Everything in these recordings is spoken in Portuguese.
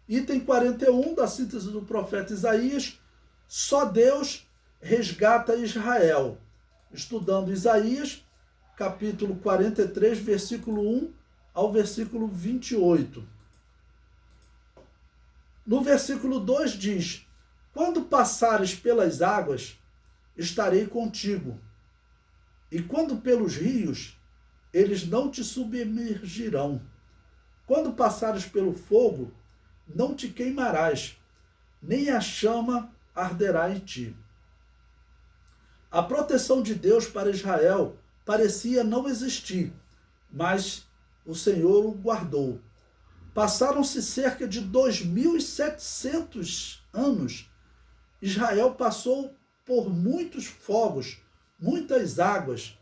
Item 41 da síntese do profeta Isaías, só Deus resgata Israel. Estudando Isaías, capítulo 43, versículo 1 ao versículo 28. No versículo 2 diz: quando passares pelas águas, estarei contigo, e quando pelos rios, eles não te submergirão. Quando passares pelo fogo, não te queimarás, nem a chama arderá em ti. A proteção de Deus para Israel parecia não existir, mas o Senhor o guardou. Passaram-se cerca de 2.700 anos. Israel passou por muitos fogos, muitas águas,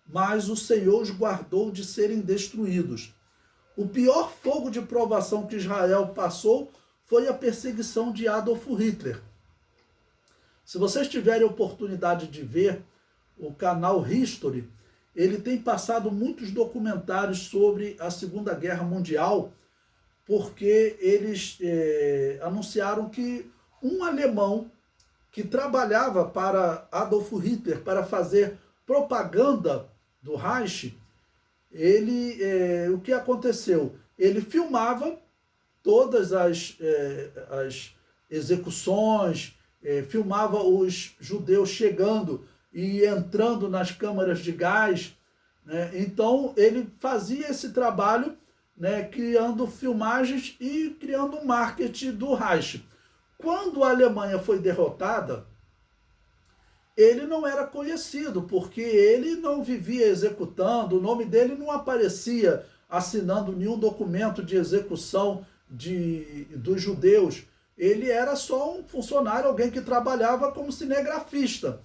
mas o Senhor os guardou de serem destruídos. O pior fogo de provação que Israel passou foi a perseguição de Adolf Hitler. Se vocês tiverem oportunidade de ver o canal History, ele tem passado muitos documentários sobre a Segunda Guerra Mundial, porque eles anunciaram que um alemão que trabalhava para Adolf Hitler, para fazer propaganda do Reich, o que aconteceu? Ele filmava todas as execuções, filmava os judeus chegando e entrando nas câmaras de gás, né? Então ele fazia esse trabalho, né, criando filmagens e criando um marketing do Reich. Quando a Alemanha foi derrotada, ele não era conhecido, porque ele não vivia executando, o nome dele não aparecia assinando nenhum documento de execução dos judeus. Ele era só um funcionário, alguém que trabalhava como cinegrafista.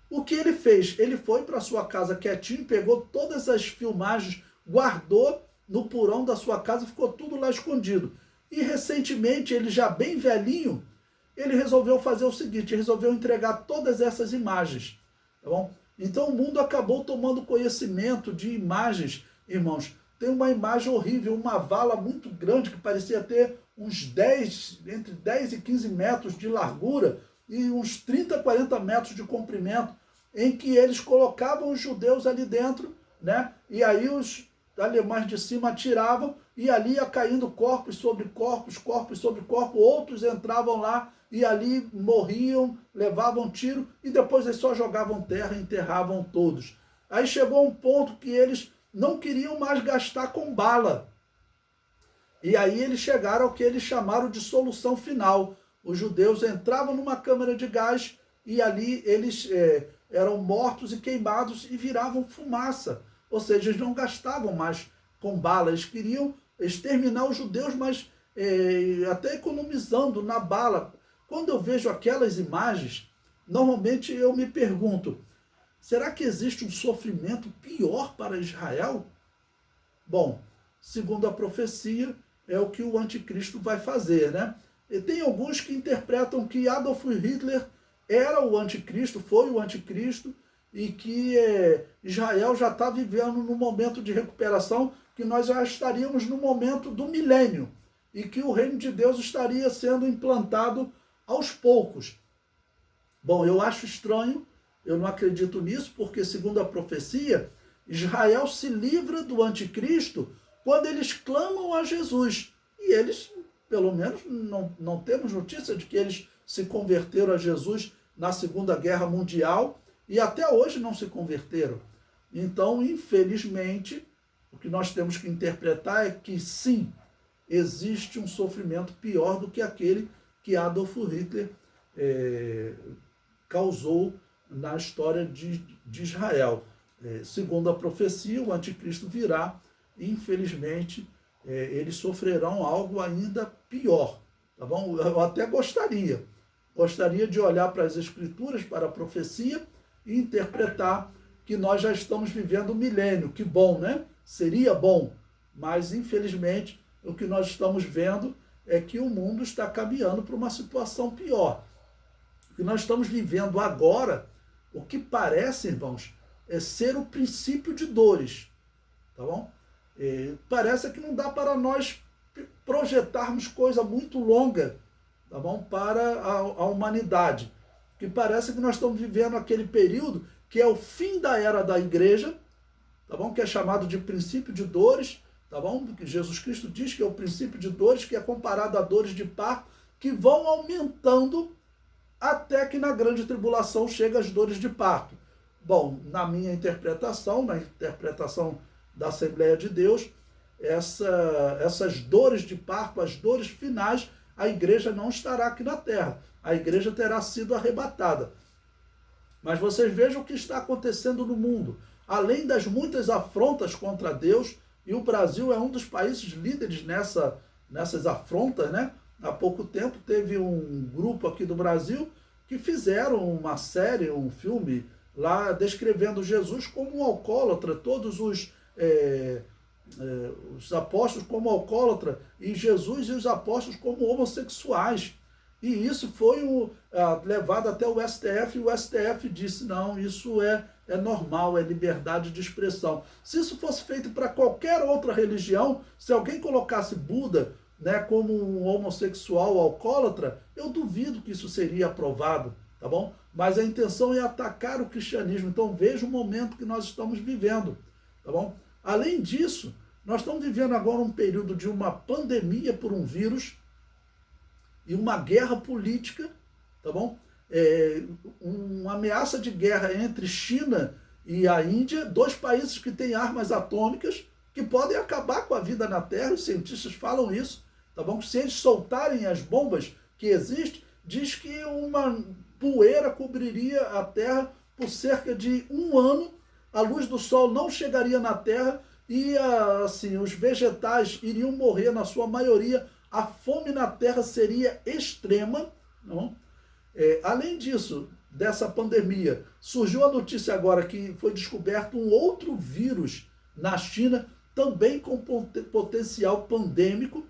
O que ele fez? Ele foi para sua casa quietinho, pegou todas as filmagens, guardou no porão da sua casa, ficou tudo lá escondido. E recentemente, ele já bem velhinho, ele resolveu fazer o seguinte, resolveu entregar todas essas imagens, tá bom? Então o mundo acabou tomando conhecimento de imagens, irmãos. Tem uma imagem horrível, uma vala muito grande, que parecia ter entre 10 e 15 metros de largura e uns 30, 40 metros de comprimento, em que eles colocavam os judeus ali dentro, né? E aí os alemães de cima atiravam e ali ia caindo corpos sobre corpos, corpos sobre corpos, outros entravam lá e ali morriam, levavam tiro e depois eles só jogavam terra e enterravam todos. Aí chegou um ponto que eles não queriam mais gastar com bala. E aí eles chegaram ao que eles chamaram de solução final. Os judeus entravam numa câmara de gás e ali eles eram mortos e queimados e viravam fumaça. Ou seja, eles não gastavam mais com bala. Eles queriam exterminar os judeus, mas até economizando na bala. Quando eu vejo aquelas imagens, normalmente eu me pergunto, será que existe um sofrimento pior para Israel? Bom, segundo a profecia, é o que o anticristo vai fazer, né? E tem alguns que interpretam que Adolf Hitler era o anticristo, foi o anticristo, e que Israel já está vivendo num momento de recuperação, que nós já estaríamos no momento do milênio, e que o reino de Deus estaria sendo implantado aos poucos. Bom, eu acho estranho, eu não acredito nisso, porque segundo a profecia, Israel se livra do anticristo quando eles clamam a Jesus. E eles, pelo menos, não temos notícia de que eles se converteram a Jesus na Segunda Guerra Mundial e até hoje não se converteram. Então, infelizmente, o que nós temos que interpretar é que, sim, existe um sofrimento pior do que aquele que Adolf Hitler causou na história de Israel. Segundo a profecia, o anticristo virá e, infelizmente, eles sofrerão algo ainda pior. Tá bom? Eu até gostaria de olhar para as Escrituras, para a profecia e interpretar que nós já estamos vivendo o milênio. Que bom, né? Seria bom, mas, infelizmente, o que nós estamos vendo é que o mundo está caminhando para uma situação pior. O que nós estamos vivendo agora, o que parece, irmãos, é ser o princípio de dores, tá bom? Parece que não dá para nós projetarmos coisa muito longa, tá bom? Para a humanidade. Que parece que nós estamos vivendo aquele período que é o fim da era da igreja, tá bom? Que é chamado de princípio de dores, tá bom? Que Jesus Cristo diz que é o princípio de dores, que é comparado a dores de parto, que vão aumentando até que na grande tribulação chegam as dores de parto. Bom, na minha interpretação, na interpretação da Assembleia de Deus, essas dores de parto, as dores finais, a igreja não estará aqui na terra. A igreja terá sido arrebatada. Mas vocês vejam o que está acontecendo no mundo. Além das muitas afrontas contra Deus, e o Brasil é um dos países líderes nessas afrontas, né? Há pouco tempo teve um grupo aqui do Brasil que fizeram uma série, um filme, lá descrevendo Jesus como um alcoólatra, todos os apóstolos como alcoólatra, e Jesus e os apóstolos como homossexuais. E isso foi levado até o STF, e o STF disse, não, isso é normal, é liberdade de expressão. Se isso fosse feito para qualquer outra religião, se alguém colocasse Buda, né, como um homossexual alcoólatra, eu duvido que isso seria aprovado, tá bom? Mas a intenção é atacar o cristianismo. Então veja o momento que nós estamos vivendo, tá bom? Além disso, nós estamos vivendo agora um período de uma pandemia por um vírus e uma guerra política, tá bom? Uma ameaça de guerra entre China e a Índia, dois países que têm armas atômicas que podem acabar com a vida na Terra, os cientistas falam isso, tá bom? Se eles soltarem as bombas que existem, diz que uma poeira cobriria a Terra por cerca de 1 ano, a luz do sol não chegaria na Terra e assim, os vegetais iriam morrer na sua maioria, a fome na Terra seria extrema, não? Além disso, dessa pandemia, surgiu a notícia agora que foi descoberto um outro vírus na China, também com potencial pandêmico.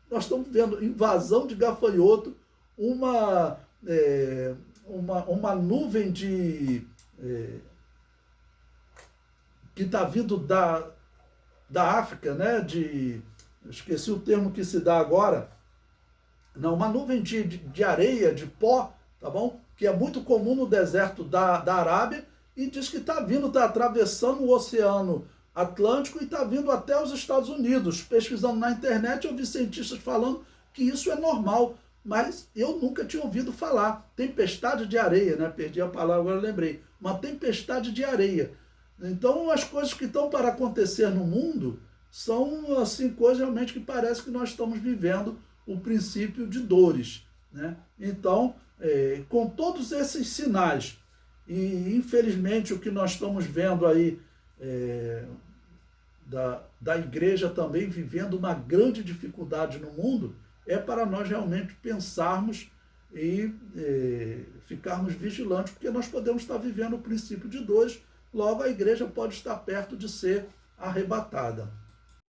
Nós estamos vendo invasão de gafanhoto, uma nuvem que está vindo da África, né? Esqueci o termo que se dá agora. Não, uma nuvem de areia, de pó, tá bom? Que é muito comum no deserto da Arábia, e diz que está vindo, está atravessando o Oceano Atlântico e está vindo até os Estados Unidos. Pesquisando na internet, eu vi cientistas falando que isso é normal, mas eu nunca tinha ouvido falar. Tempestade de areia, né? Perdi a palavra, agora lembrei. Uma tempestade de areia. Então, as coisas que estão para acontecer no mundo são assim, coisas realmente que parece que nós estamos vivendo o princípio de dores, né? Então, com todos esses sinais, e infelizmente o que nós estamos vendo aí da igreja também vivendo uma grande dificuldade no mundo, é para nós realmente pensarmos e ficarmos vigilantes, porque nós podemos estar vivendo o princípio de dores, logo a igreja pode estar perto de ser arrebatada.